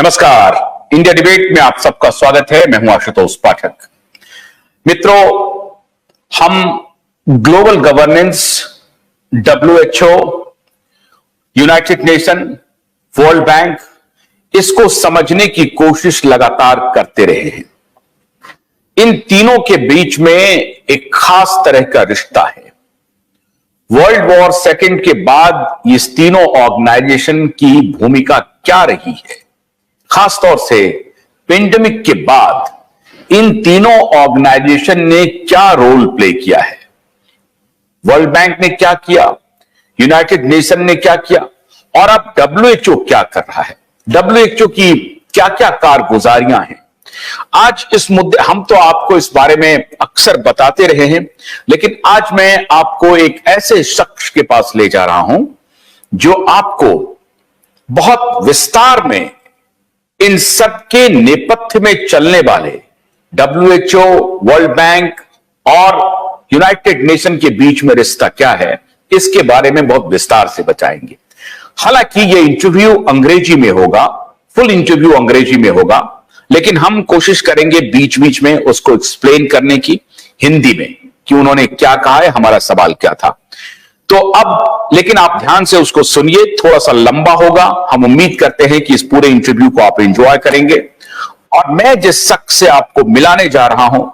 नमस्कार। India debate में आप सबका स्वागत है। मैं हूं आशुतोष पाठक। मित्रों, हम global governance, WHO, United nation, world bank, इसको समझने की कोशिश लगातार करते रहे हैं। इन तीनों के बीच में एक खास तरह का रिश्ता है। वर्ल्ड वॉर सेकेंड के बाद इस तीनों ऑर्गेनाइजेशन की भूमिका क्या रही है, खासतौर से पेंडेमिक के बाद इन तीनों ऑर्गेनाइजेशन ने क्या रोल प्ले किया है। वर्ल्ड बैंक ने क्या किया, यूनाइटेड नेशन ने क्या किया, और अब डब्ल्यूएचओ क्या कर रहा है, डब्ल्यूएचओ की क्या क्या कारगुजारियां हैं। आज इस मुद्दे, हम तो आपको इस बारे में अक्सर बताते रहे हैं, लेकिन आज मैं आपको एक ऐसे शख्स के पास ले जा रहा हूं जो आपको बहुत विस्तार में इन सबके नेपथ्य में चलने वाले डब्ल्यूएचओ, वर्ल्ड बैंक और यूनाइटेड नेशन के बीच में रिश्ता क्या है, इसके बारे में बहुत विस्तार से बताएंगे। हालांकि यह इंटरव्यू अंग्रेजी में होगा, फुल इंटरव्यू अंग्रेजी में होगा, लेकिन हम कोशिश करेंगे बीच बीच में उसको एक्सप्लेन करने की हिंदी में कि उन्होंने क्या कहा है, हमारा सवाल क्या था। तो अब लेकिन आप ध्यान से उसको सुनिए, थोड़ा सा लंबा होगा। हम उम्मीद करते हैं कि इस पूरे इंटरव्यू को आप एंजॉय करेंगे। और मैं जिस शख्स से आपको मिलाने जा रहा हूं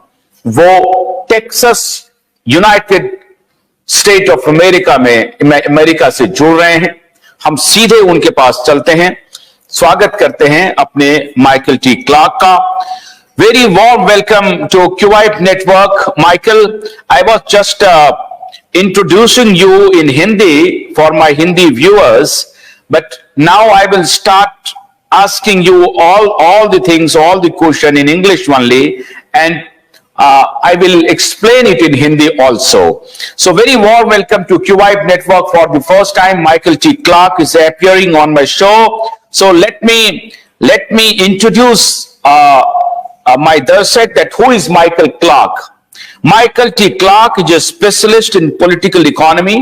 वो Texas, United state of America में अमेरिका से जुड़ रहे हैं। हम सीधे उनके पास चलते हैं। स्वागत करते हैं अपने माइकल टी क्लार्क का। Very warm welcome to Kuwait network. Michael, I was just introducing you in Hindi for my Hindi viewers, but now I will start asking you all the things, all the question in English only, and I will explain it in Hindi also. So very warm welcome to Kuwait Network. For the first time, Michael T. Clark is appearing on my show. So let me introduce my darshak that who is Michael Clark. Michael T. Clark is a specialist in political economy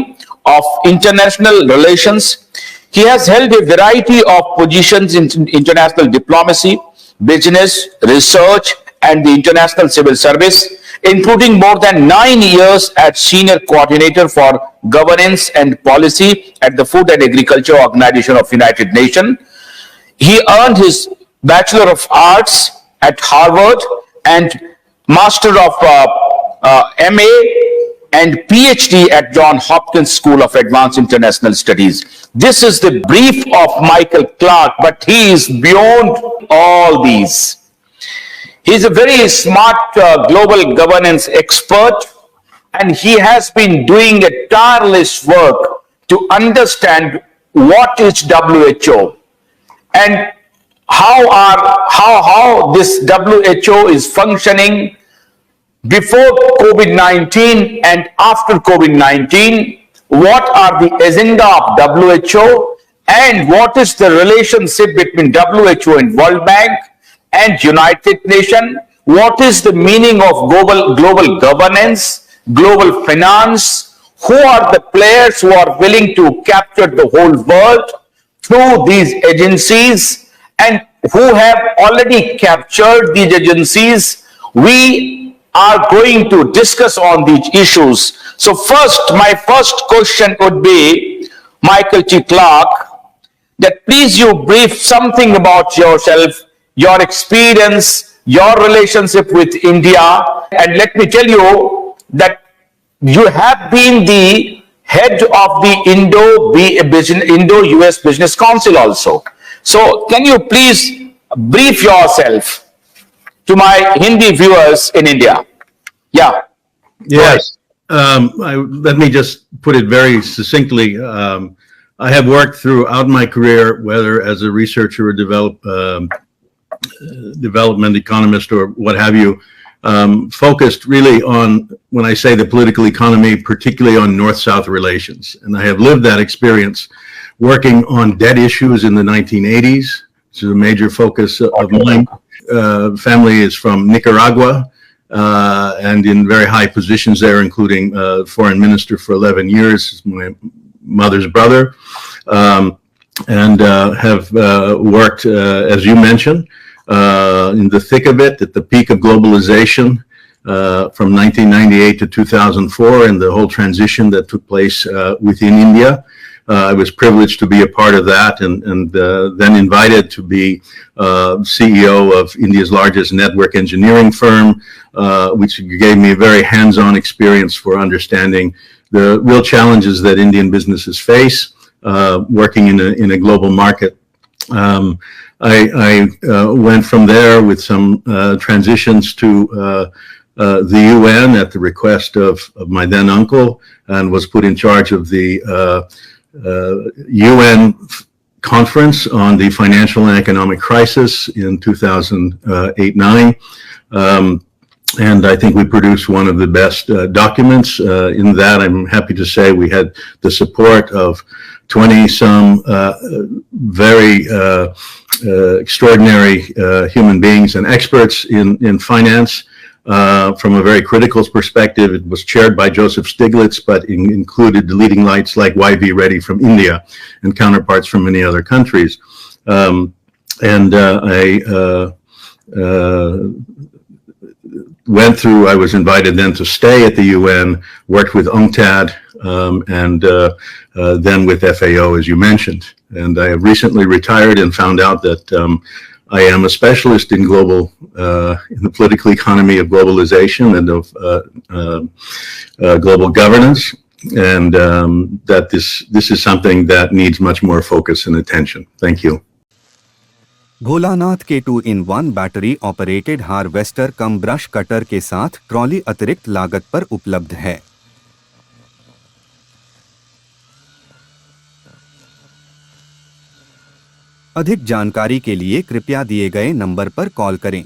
of international relations. He has held a variety of positions in international diplomacy, business, research, and the international civil service, including more than 9 years as senior coordinator for governance and policy at the Food and Agriculture Organization of United Nations. He earned his Bachelor of Arts at Harvard and Master of MA and PhD at Johns Hopkins School of Advanced International Studies. This is the brief of Michael Clark, but he is beyond all these. He is a very smart global governance expert, and he has been doing a tireless work to understand what is WHO and how this WHO is functioning before COVID-19 and after COVID-19, what are the agenda of WHO and what is the relationship between WHO and World Bank and United Nations, what is the meaning of global governance, global finance, who are the players who are willing to capture the whole world through these agencies and who have already captured these agencies. We are going to discuss on these issues. So first, my first question would be, Michael T. Clark, that please you brief something about yourself, your experience, your relationship with India, and let me tell you that you have been the head of the Indo-US Business Council also. So can you please brief yourself to my Hindi viewers in India? Yeah. Yes. Let me just put it very succinctly. I have worked throughout my career, whether as a researcher or development economist or what have you, focused really on, when I say the political economy, particularly on North-South relations. And I have lived that experience working on debt issues in the 1980s. This is a major focus of mine. Family is from Nicaragua, and in very high positions there, including foreign minister for 11 years, my mother's brother. and have worked, as you mentioned, in the thick of it, at the peak of globalization, from 1998 to 2004, and the whole transition that took place within India. I was privileged to be a part of that, and then invited to be CEO of India's largest network engineering firm, which gave me a very hands-on experience for understanding the real challenges that Indian businesses face working in a global market. I went from there with some transitions to the UN at the request of my then uncle, and was put in charge of the UN conference on the financial and economic crisis in 2008-9. And I think we produced one of the best documents. In that, I'm happy to say we had the support of 20-some very extraordinary human beings and experts in finance. From a very critical perspective, it was chaired by Joseph Stiglitz, but included the leading lights like Y.V. Reddy from India and counterparts from many other countries. I was invited then to stay at the UN, worked with UNCTAD, and then with FAO, as you mentioned. And I have recently retired and found out that I am a specialist in in the political economy of globalization and of global governance, and that this is something that needs much more focus and attention. Thank you. Bholanath के 2-in-1 battery operated harvester कम brush cutter के साथ trolley अतिरिक्त लागत पर उपलब्ध है। अधिक जानकारी के लिए कृपया दिए गए नंबर पर कॉल करें।